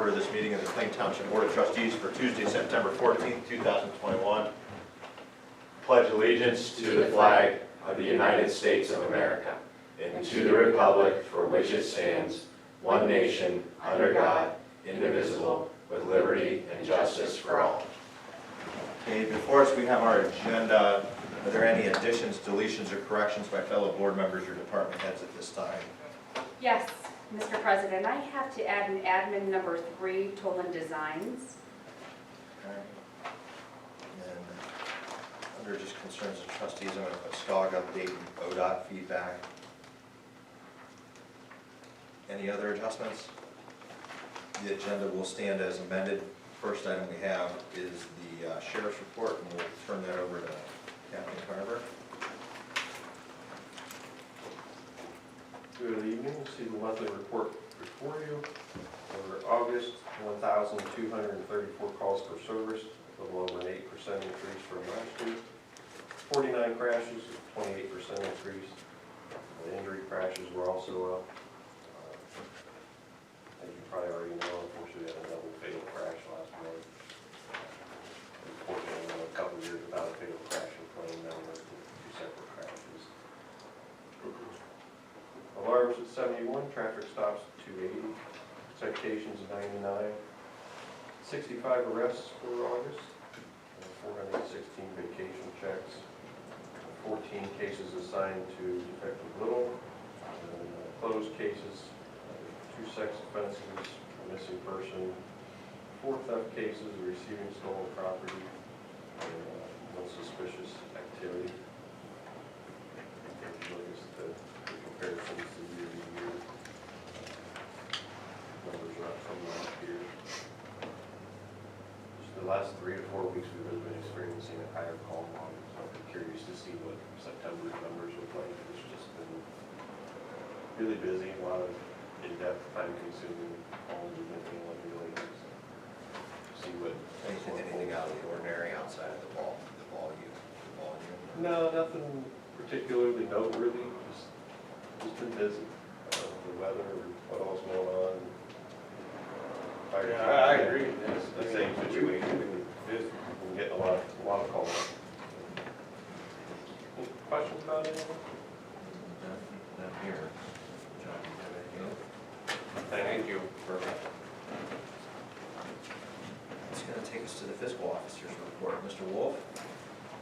order this meeting of the Plain Township Board of Trustees for Tuesday, September 14th, 2021. Pledge allegiance to the flag of the United States of America and to the republic for which it stands, one nation, under God, indivisible, with liberty and justice for all. Okay, before us we have our agenda. Are there any additions, deletions, or corrections by fellow board members or department heads at this time? Yes, Mr. President, I have to add an admin number 3, Tolan Designs. Okay. And under just concerns of trustees, I'm going to put SCOG update and ODOT feedback. Any other adjustments? The agenda will stand as amended. First item we have is the sheriff's report, and we'll turn that over to Captain Carver. Good evening. You see the monthly report before you. For August, 1,234 calls for service, a little over an 8% increase from last year. 49 crashes, 28% increase. The injury crashes were also up. As you probably already know, unfortunately, we had a double fatal crash last month. Unfortunately, we went a couple of years without a fatal crash in Plain. Now we're looking at 2 separate crashes. Alarms at 71, traffic stops 280, citations 99, 65 arrests for August, 416 vacation checks, 14 cases assigned to Detective Little, and closed cases, 2 sex offenses, a missing person, 4 theft cases, receiving stolen property, and 1 suspicious activity. Comparisons to year to year. Numbers are up from last year. Just the last 3 to 4 weeks we've really been experiencing a higher call volume, so I'm curious to see what September's numbers look like. It's just been really busy, a lot of in-depth, time-consuming calls we've been dealing with lately. So see what Anything out of the ordinary outside of the volume? No, nothing particularly noteworthy. Just been busy. The weather, what all's going on. Yeah, I agree. It's the same situation. We've been getting a lot of calls. Any questions about anything? Not here. John, do you have anything? Thank you. Perfect. It's going to take us to the fiscal officer's report. Mr. Wolf?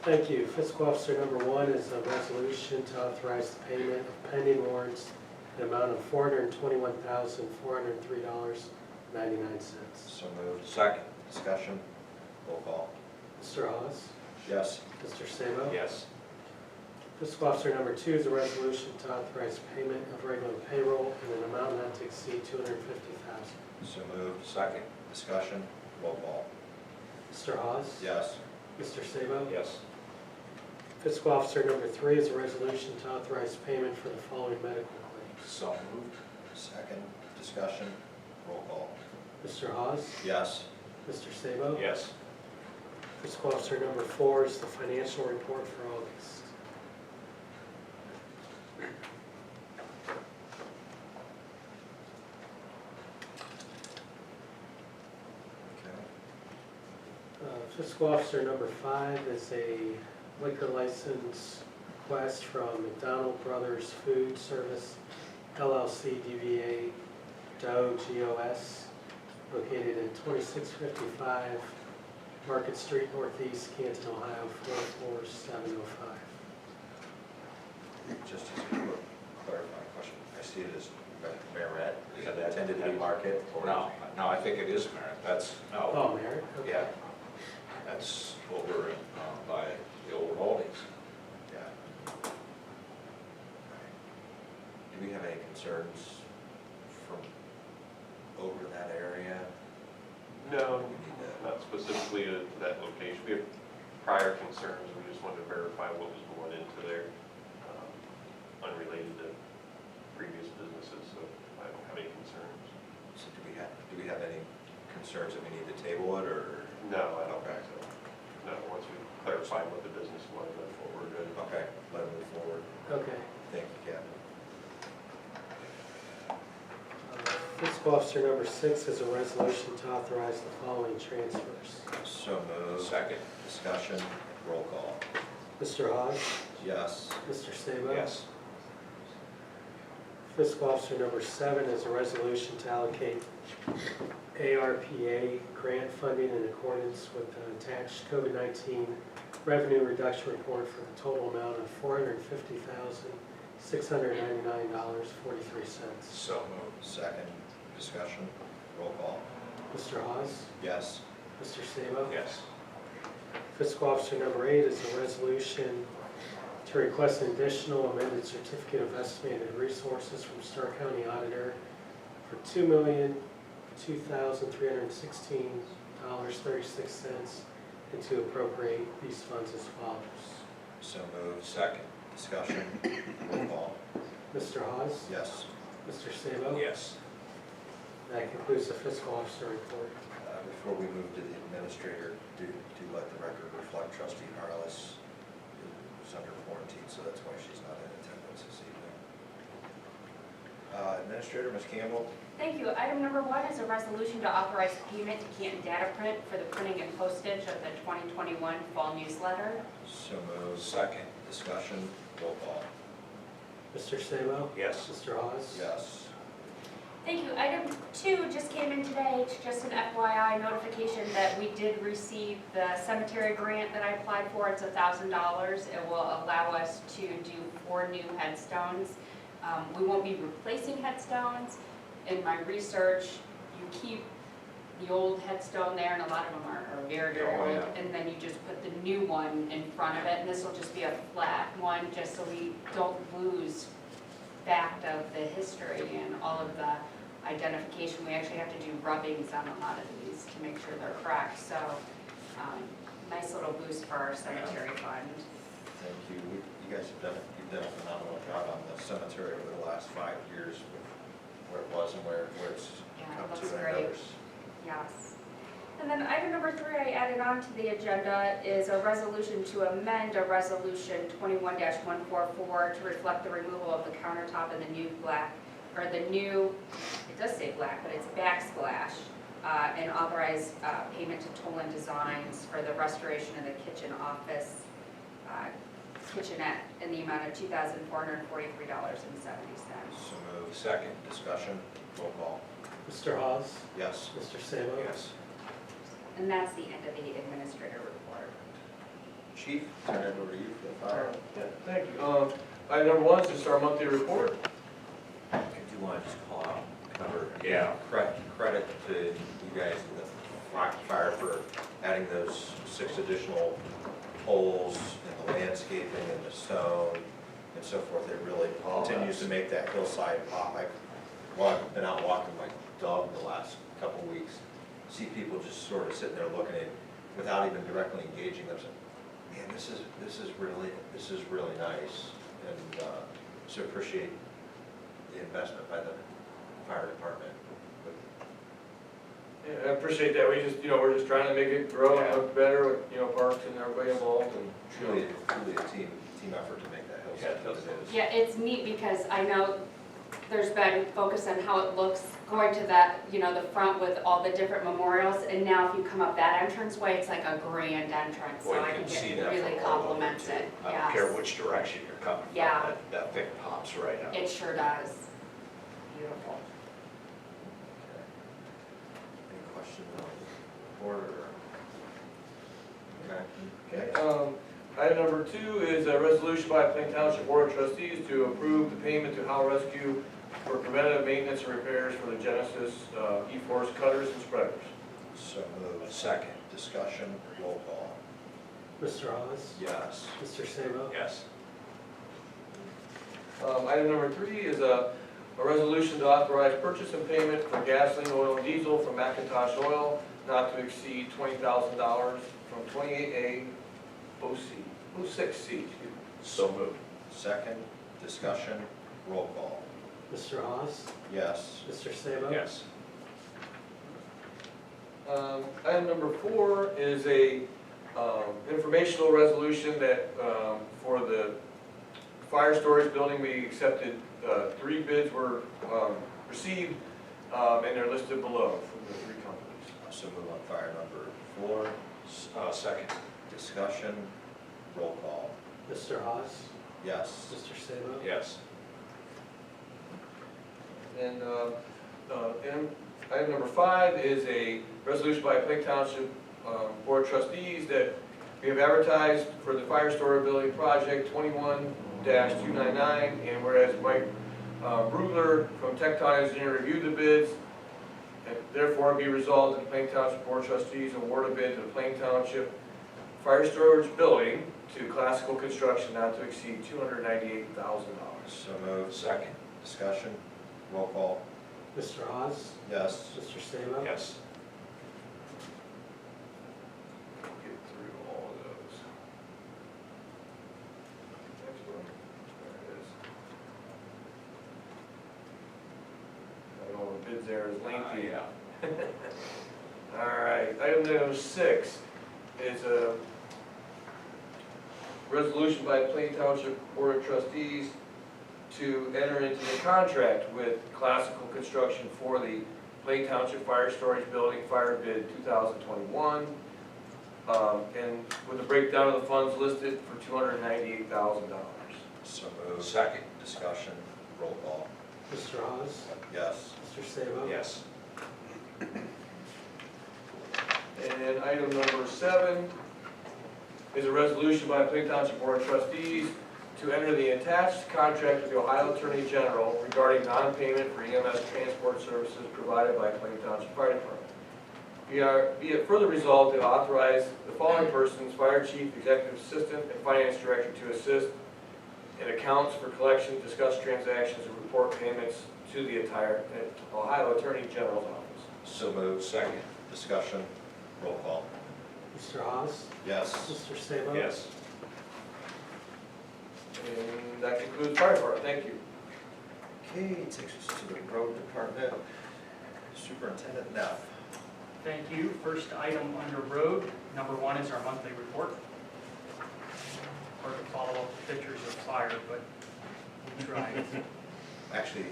Thank you. Fiscal Officer number 1 is a resolution to authorize the payment of pending warrants in the amount of $421,403.99. So moved. Second. Discussion. Roll call. Mr. Hawes? Yes. Mr. Sabo? Yes. Fiscal Officer number 2 is a resolution to authorize payment of regular payroll in an amount not to exceed $250,000. So moved. Second. Discussion. Roll call. Mr. Hawes? Yes. Mr. Sabo? Yes. Fiscal Officer number 3 is a resolution to authorize payment for the following medical claims. So moved. Second. Discussion. Roll call. Mr. Hawes? Yes. Mr. Sabo? Yes. Fiscal Officer number 4 is the financial report for August. Fiscal Officer number 5 is a liquor license request from McDonald Brothers Food Service, LLC DBA Doe GOS, located at 2655 Market Street Northeast, Canton, Ohio, 44705. Just as a quick clarifying question, I see it as Merit. Is that intended to be market? Or No, I think it is Merit. That's, no, Oh, Merritt? Okay. yeah. That's over by the old holdings. Yeah. Do we have any concerns from over that area? No, We need to, not specifically to that location. We have prior concerns. We just wanted to verify what was going into there, unrelated to previous businesses, so I don't have any concerns. so do we have any concerns that we need to table it, or? No, I don't Okay. think so. No, once we clarify what the business was, that's what we're good. Okay, let it move forward. Okay. Thank you, Captain. Fiscal officer number 6 is a resolution to authorize the following transfers. So moved. Second. Discussion, roll call. Mr. Hawes? Yes. Mr. Sabo? Yes. Fiscal officer number 7 is a resolution to allocate ARPA grant funding in accordance with the attached COVID-19 revenue reduction report for the total amount of $450,699.43. So moved. Second. Discussion, roll call. Mr. Hawes? Yes. Mr. Sabo? Yes. Fiscal officer number 8 is a resolution to request an additional amended certificate of estimated resources from Stark County Auditor for $2,2316.36 and to appropriate these funds as follows. So moved. Second. Discussion, roll call. Mr. Hawes? Yes. Mr. Sabo? Yes. That concludes the fiscal officer report. Before we move to the administrator, do let the record reflect Trustee Harless is under quarantine, so that's why she's not in attendance this evening. Administrator, Ms. Campbell? Thank you. Item number 1 is a resolution to authorize payment to Canton Data Print for the printing and postage of the 2021 fall newsletter. So moved. Second. Discussion, roll call. Mr. Sabo? Yes. Mr. Hawes? Yes. Thank you. Item 2 just came in today. It's just an FYI notification that we did receive the cemetery grant that I applied for. It's $1,000. It will allow us to do 4 new headstones. We won't be replacing headstones. In my research, you keep the old headstone there, and a lot of them are very, very Oh, old, yeah. and then you just put the new one in front of it, and this will just be a flat one, just so we don't lose fact of the history and all of the identification. We actually have to do rubbings on a lot of these to make sure they're correct, so nice little boost for our cemetery fund. Thank you. You guys have you've done a phenomenal job on the cemetery over the last 5 years, with where it was and where it's Yeah, come it to. looks and great. others. Yes. And then item number 3 I added on to the agenda is a resolution to amend a resolution 21-144 to reflect the removal of the countertop and the new black, or the new, it does say black, but it's backsplash, and authorize payment to Tolan Designs for the restoration of the kitchen office kitchenette in the amount of $2,443.70. So moved. Second. Discussion, roll call. Mr. Hawes? Yes. Mr. Sabo? Yes. And that's the end of the administrator report. Chief, turn it over to you for the fire. Yeah, thank you. Item number 1 is just our monthly report. I do want to just call out, Yeah. credit to you guys and the fire for adding those 6 additional poles and the landscaping and the stone and so forth. It really continues to make that hillside pop. I've been out walking my dog the last couple of weeks, see people just sort of sitting there looking at it without even directly engaging them. Man, this is really nice, and so appreciate the investment by the fire department. Yeah, I appreciate that. We just, we're just trying to make it grow and look better with, parks and everybody involved and. Truly a team effort to make that hillside what it is. Yeah, it's neat because I know there's been focus on how it looks going to that, the front with all the different memorials, and now if you come up that entranceway, it's like a grand entrance, so Well, I you think can see it that really from all over, complements too. it, I don't care yes. which direction you're coming from. Yeah. That thing pops right out. It sure does. Beautiful. Okay. Any questions on the board or? Okay. Item number 2 is a resolution by Plain Township Board of Trustees to approve the payment to Howe Rescue for preventative maintenance and repairs for the Genesis E-Force cutters and spreaders. So moved. Second. Discussion, roll call. Mr. Hawes? Yes. Mr. Sabo? Yes. Item number 3 is a resolution to authorize purchase and payment for gasoline, oil, and diesel from McIntosh Oil not to exceed $20,000 from 28A 06C. So moved. Second, discussion, roll call. Mr. Hawes? Yes. Mr. Sabo? Yes. Item number 4 is a informational resolution that for the fire storage building, we accepted 3 bids were received and they're listed below for the three companies. So move on fire number 4. Second. Discussion, roll call. Mr. Hawes? Yes. Mr. Sabo? Yes. And item number 5 is a resolution by Plain Township Board of Trustees that we have advertised for the fire story building project 21-299, and whereas Mike Brugler from Tecton Engineering reviewed the bids, and therefore be resolved that the Plain Township Board of Trustees award a bid to the Plain Township Fire Storage Building to Classical Construction not to exceed $298,000. So moved. Second. Discussion, roll call. Mr. Hawes? Yes. Mr. Sabo? Yes. Get through all of those. Next one, there it is. All the bids there is lengthy. Yeah. All right, item number 6 is a resolution by the Plain Township Board of Trustees to enter into the contract with Classical Construction for the Plain Township Fire Storage Building Fire Bid 2021, and with a breakdown of the funds listed for $298,000. So moved. Second. Discussion, roll call. Mr. Hawes? Yes. Mr. Sabo? Yes. And item number 7 is a resolution by the Plain Township Board of Trustees to enter the attached contract with the Ohio Attorney General regarding non-payment for EMS transport services provided by Plain Township Fire Department. Be it further resolved to authorize the following persons, Fire Chief, Executive Assistant, and Finance Director to assist in accounts for collection, discuss transactions, and report payments to the entire Ohio Attorney General's office. So moved. Second. Discussion, roll call. Mr. Hawes? Yes. Mr. Sabo? Yes. And that concludes fire department. Thank you. Okay, takes us to the road department. Superintendent Neff. Thank you. First item under road, number 1 is our monthly report. Hard to follow up the pictures of fire, but we tried. Actually,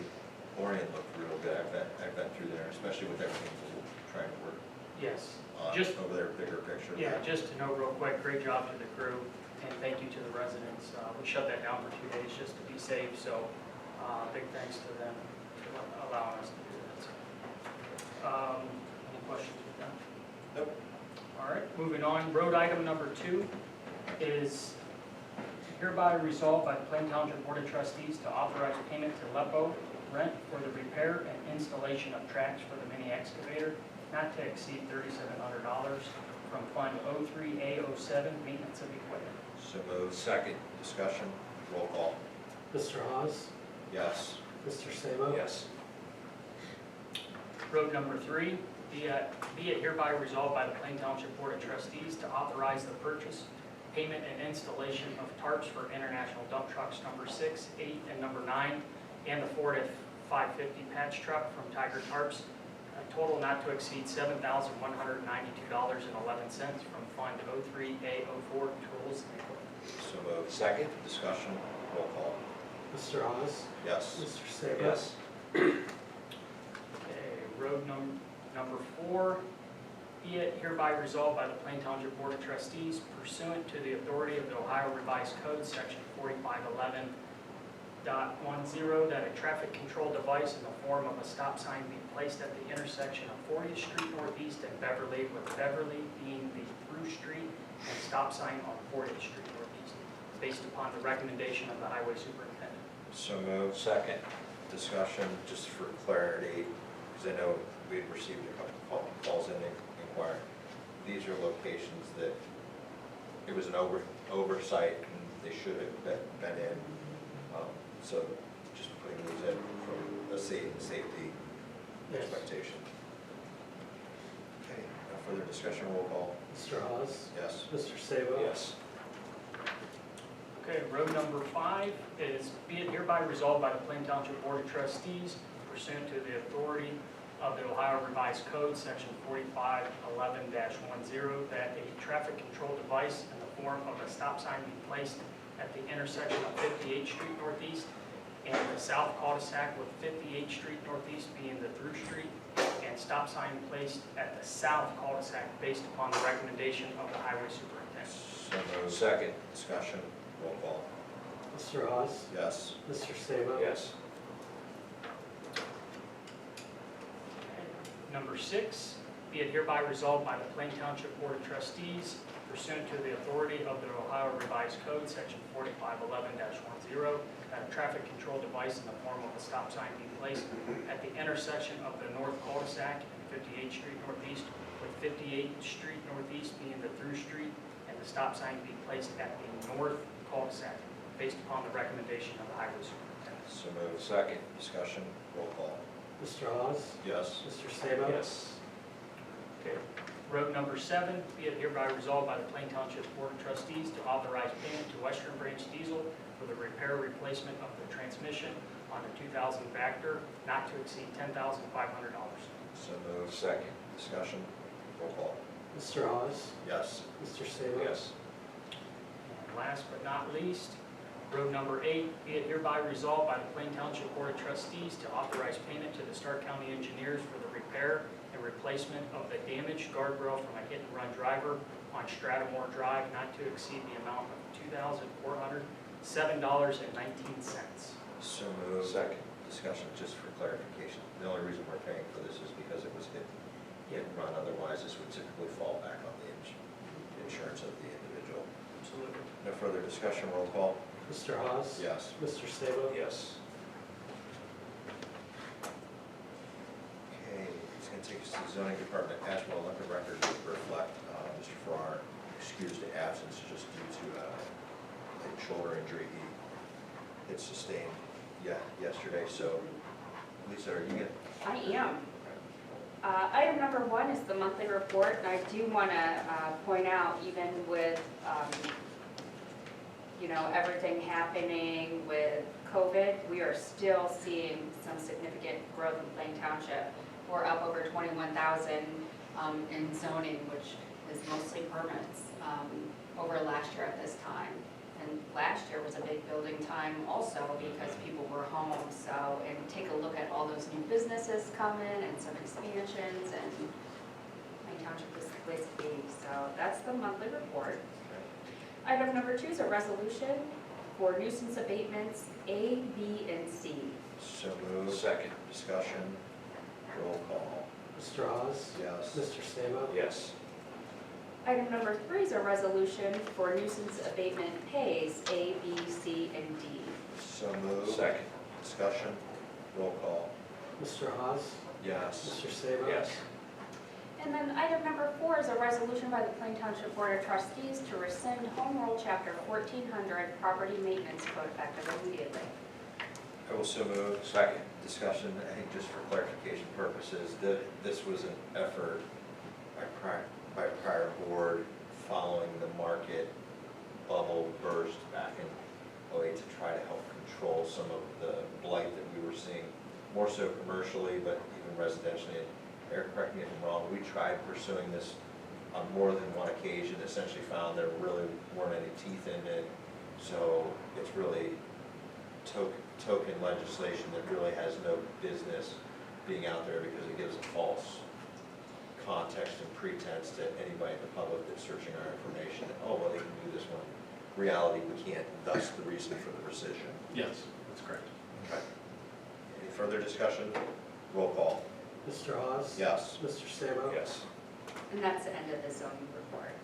Orion looked real good. I've been through there, especially with everything we're trying to work Yes. on Just- over there, bigger picture. Yeah, just to know real quick, great job to the crew, and thank you to the residents. We shut that down for 2 days just to be safe, so big thanks to them for allowing us to do that. So, any questions with that? Nope. All right, moving on. Road item number 2 is hereby resolved by the Plain Township Board of Trustees to authorize payment to Lepo Rent for the repair and installation of tracks for the mini excavator, not to exceed $3,700 from Fund 03A07, Maintenance of Equipment. So moved. Second. Discussion, roll call. Mr. Hawes? Yes. Mr. Sabo? Yes. Road number 3, be it hereby resolved by the Plain Township Board of Trustees to authorize the purchase, payment, and installation of tarps for international dump trucks number 6, 8, and number 9, and the Ford F-550 patch truck from Tiger Tarps, a total not to exceed $7,192.11 from Fund 03A04, Tools and Equipment. So moved. Second. Discussion, roll call. Mr. Hawes? Yes. Mr. Sabo? Yes. Okay, road number 4, be it hereby resolved by the Plain Township Board of Trustees pursuant to the authority of the Ohio Revised Code, Section 4511.10, that a traffic control device in the form of a stop sign be placed at the intersection of 40th Street Northeast and Beverly, with Beverly being the through street and stop sign on 40th Street Northeast, based upon the recommendation of the Highway Superintendent. So moved. Second. Discussion, just for clarity, because I know we had received a couple calls in inquiring. These are locations that it was an oversight and they should have been in. So just putting these in from a safety Yes. expectation. Okay, no further discussion, roll call. Mr. Hawes? Yes. Mr. Sabo? Yes. Okay, road number 5 is be it hereby resolved by the Plain Township Board of Trustees pursuant to the authority of the Ohio Revised Code, Section 4511-10, that a traffic control device in the form of a stop sign be placed at the intersection of 58th Street Northeast and the south cul-de-sac with 58th Street Northeast being the through street, and stop sign placed at the south cul-de-sac based upon the recommendation of the highway superintendent. So moved. Second. Discussion. Roll call. Mr. Hawes? Yes. Mr. Sabo? Yes. Number 6, be it hereby resolved by the Plain Township Board of Trustees pursuant to the authority of the Ohio Revised Code, Section 4511-10, that a traffic control device in the form of a stop sign be placed at the intersection of the north cul-de-sac and 58th Street Northeast, with 58th Street Northeast being the through street, and the stop sign be placed at the north cul-de-sac based upon the recommendation of the highway superintendent. So moved. Second. Discussion. Roll call. Mr. Hawes? Yes. Mr. Sabo? Yes. Okay. Road number 7, be it hereby resolved by the Plain Township Board of Trustees to authorize payment to Western Branch Diesel for the repair replacement of the transmission on the 2000 Vector, not to exceed $10,500. So moved. Second. Discussion. Roll call. Mr. Hawes? Yes. Mr. Sabo? Yes. And last but not least, road number 8, be it hereby resolved by the Plain Township Board of Trustees to authorize payment to the Stark County Engineers for the repair and replacement of the damaged guardrail from a hit-and-run driver on Strattamore Drive, not to exceed the amount of $2,407.19. So moved. Second. Discussion, just for clarification. The only reason we're paying for this is because it was hit and run. Otherwise, this would typically fall back on the insurance of the individual. Absolutely. No further discussion. Roll call. Mr. Hawes? Yes. Mr. Sabo? Yes. Okay, it's going to take us to the zoning department. Asheville, let the record reflect Mr. Farrar excused absence just due to a shoulder injury he had sustained yesterday. So, Lisa, are you going to? I am. Item number 1 is the monthly report, and I do want to point out, even with, everything happening with COVID, we are still seeing some significant growth in Plain Township. We're up over 21,000 in zoning, which is mostly permits, over last year at this time. And last year was a big building time also because people were home. So, and take a look at all those new businesses coming and some expansions, and Plain Township is the place to be. So that's the monthly report. Item number 2 is a resolution for nuisance abatements A, B, and C. So moved. Second. Discussion. Roll call. Mr. Hawes? Yes. Mr. Sabo? Yes. Item number 3 is a resolution for nuisance abatement pays A, B, C, and D. So moved. Second. Discussion. Roll call. Mr. Hawes? Yes. Mr. Sabo? Yes. And then item number 4 is a resolution by the Plain Township Board of Trustees to rescind Home Rule Chapter 1400 Property Maintenance Code effective immediately. I will so move. Second. Discussion, I think just for clarification purposes, this was an effort by prior board following the market bubble burst back in '08 to try to help control some of the blight that we were seeing, more so commercially, but even residentially. And Eric, correct me if I'm wrong, we tried pursuing this on more than one occasion, essentially found there really weren't any teeth in it. So it's really token legislation that really has no business being out there because it gives a false context and pretense to anybody in the public that's searching our information that, oh, well, they can do this one. Reality, we can't, thus the reason for the rescission. Yes, that's correct. Okay. Any further discussion? Roll call. Mr. Hawes? Yes. Mr. Sabo? Yes. And that's the end of the zoning report.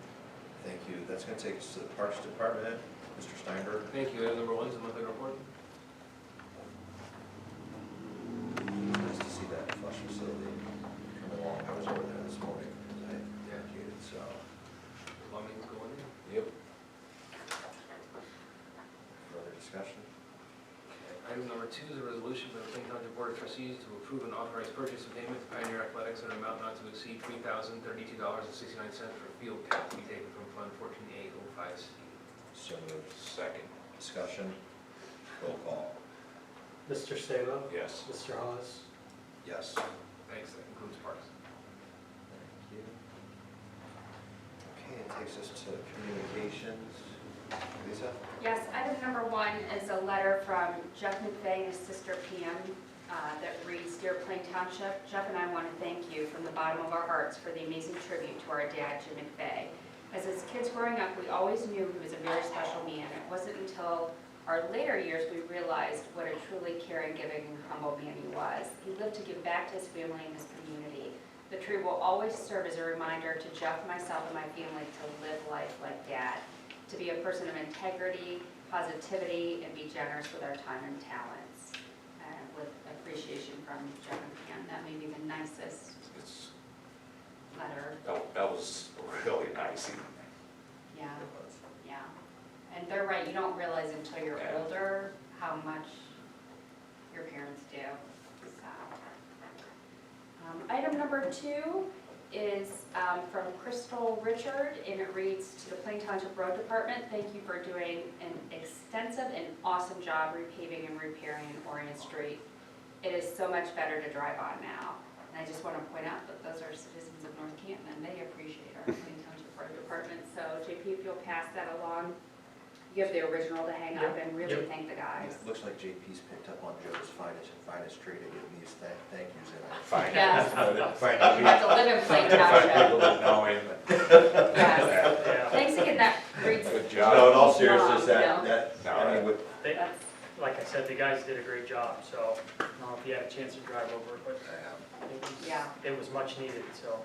Thank you. That's going to take us to the Parks Department. Mr. Steinberg. Thank you. Item number 1 is the monthly report. Nice to see that flush facility come along. I was over there this morning because I dedicated, so. Plumbing's going in. Yep. Further discussion? Item number 2 is a resolution for the Plain Township Board of Trustees to approve an authorized purchase of payment to Pioneer Athletics in an amount not to exceed $3,032.69 for field cap to be taken from Fund 14805C. So moved. Second. Discussion? Roll call. Mr. Sabo? Yes. Mr. Hawes? Yes. Thanks, that concludes Parks. Thank you. Okay, it takes us to communications. Lisa? Yes, item number 1 is a letter from Jeff McVeigh and his sister Pam that reads, Dear Plain Township, Jeff and I want to thank you from the bottom of our hearts for the amazing tribute to our dad, Jim McVeigh. As his kids growing up, we always knew he was a very special man. It wasn't until our later years we realized what a truly caring, giving, and humble man he was. He lived to give back to his family and his community. The tree will always serve as a reminder to Jeff, myself, and my family to live life like Dad, to be a person of integrity, positivity, and be generous with our time and talents. With appreciation from Jeff and Pam. That may be the nicest It's, letter. that was really nice. Yeah, yeah. And they're right, you don't realize until you're Yeah. older how much your parents do. So. Item number 2 is from Crystal Richard, and it reads, to the Plain Township Road Department, thank you for doing an extensive and awesome job repaving and repairing Orient Street. It is so much better to drive on now. And I just want to point out that those are citizens of North Canton, and they appreciate our Plain Township Road Department. So JP, if you'll pass that along, you have the original to hang up and really Yep. thank the guys. It looks like JP's picked up on Joe's finest trait of getting these thank yous in. Fine. Yes. Fine. You have to live in Plain People Township. that know him. Yes. Yeah, Thanks again, that reads, Good No, in job. all seriousness, No. I mean, with, they, that's, like I said, the guys did a great job, so I don't know if you had a chance to drive over, but it was, Yeah. it was much needed, so.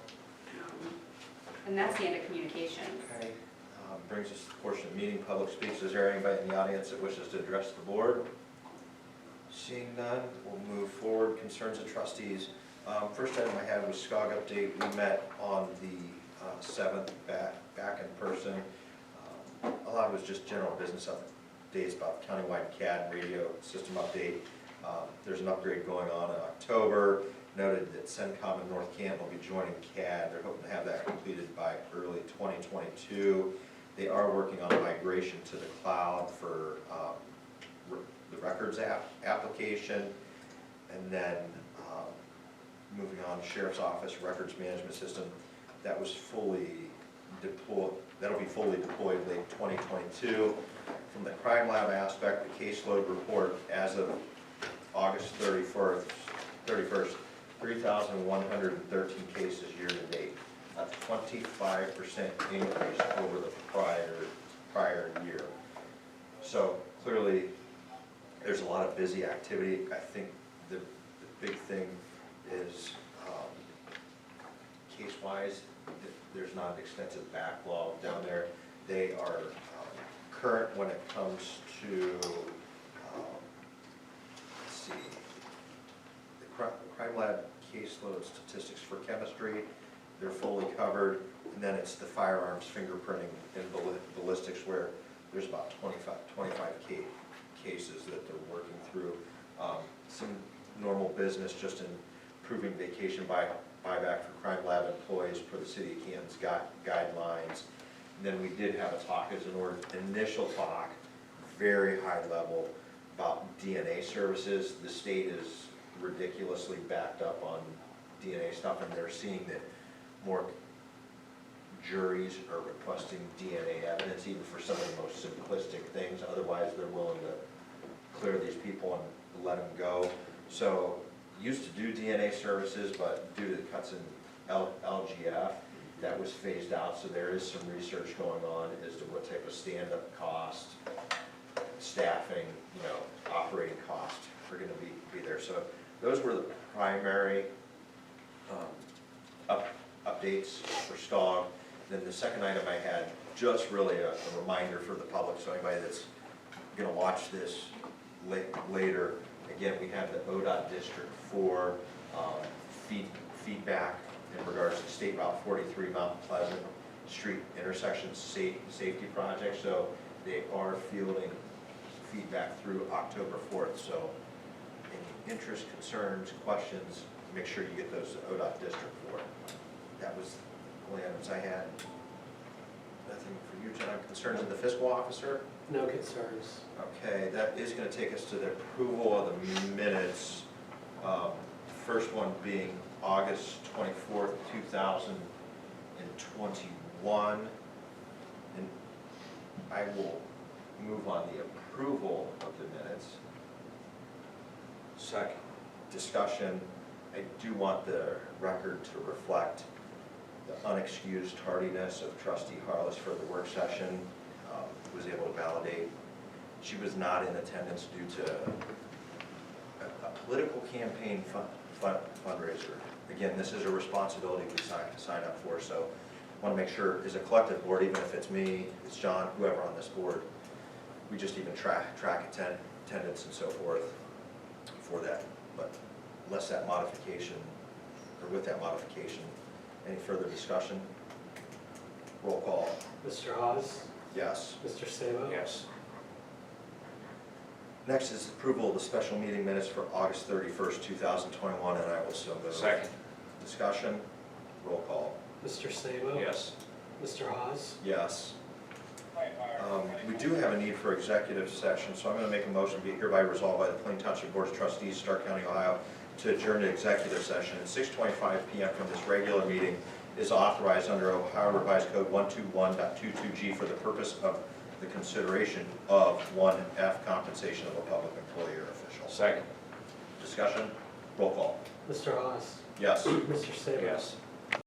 and that's the end of communications. okay, brings us to the portion of meeting, public speaks. Is there anybody in the audience that wishes to address the board? Seeing none, we'll move forward. Concerns of trustees. First item I had was SCOG update. We met on the 7th, back in person. A lot was just general business updates about the countywide CAD radio system update. There's an upgrade going on in October. Noted that CENTCOM in North Canton will be joining CAD. They're hoping to have that completed by early 2022. They are working on a migration to the cloud for the records application. And then moving on, Sheriff's Office Records Management System, that was fully deployed, that'll be fully deployed late 2022. From the crime lab aspect, the caseload report as of August 31st, 3,113 cases year to date. A 25% increase over the prior year. So clearly, there's a lot of busy activity. I think the big thing is case-wise, there's not an extensive backlog down there. They are current when it comes to, let's see, the crime lab caseload statistics for chemistry, they're fully covered. And then it's the firearms fingerprinting and ballistics where there's about 25 cases that they're working through. Some normal business just in improving vacation buyback for crime lab employees per the City of Canton's guidelines. And then we did have a talk as an initial talk, very high level, about DNA services. The state is ridiculously backed up on DNA stuff, and they're seeing that more juries are requesting DNA evidence, even for some of the most simplistic things. Otherwise, they're willing to clear these people and let them go. So, used to do DNA services, but due to the cuts in LGF, that was phased out. So there is some research going on as to what type of stand-up cost, staffing, operating cost are going to be there. So those were the primary updates for SCOG. Then the second item I had, just really a reminder for the public, so anybody that's going to watch this later, again, we have the ODOT District 4 feedback in regards to State Route 43 Mount Pleasant Street intersection safety project. So they are fielding feedback through October 4th. So any interest, concerns, questions, make sure you get those to ODOT District 4. That was the only items I had. Nothing for you, John. Concerns of the fiscal officer? No concerns. Okay, that is going to take us to the approval of the minutes. First one being August 24th, 2021. And I will move on the approval of the minutes. Second. Discussion, I do want the record to reflect the unexcused tardiness of trustee Harless for the work session. Was able to validate. She was not in attendance due to a political campaign fundraiser. Again, this is a responsibility we sign up for, so I want to make sure, as a collective board, even if it's me, it's John, whoever on this board, we just even track attendance and so forth for that. But unless that modification, or with that modification, any further discussion? Roll call. Mr. Hawes? Yes. Mr. Sabo? Yes. Next is approval of the special meeting minutes for August 31st, 2021, and I will so move. Second. Discussion? Roll call. Mr. Sabo? Yes. Mr. Hawes? Yes. We do have a need for executive session, so I'm going to make a motion, be hereby resolved by the Plain Township Board of Trustees, Stark County, Ohio, to adjourn to executive session at 6:25 p.m. from this regular meeting is authorized under Ohio Revised Code 121.22G for the purpose of the consideration of 1F compensation of a public employee or official. Second. Discussion? Roll call. Mr. Hawes? Yes. Mr. Sabo? Yes.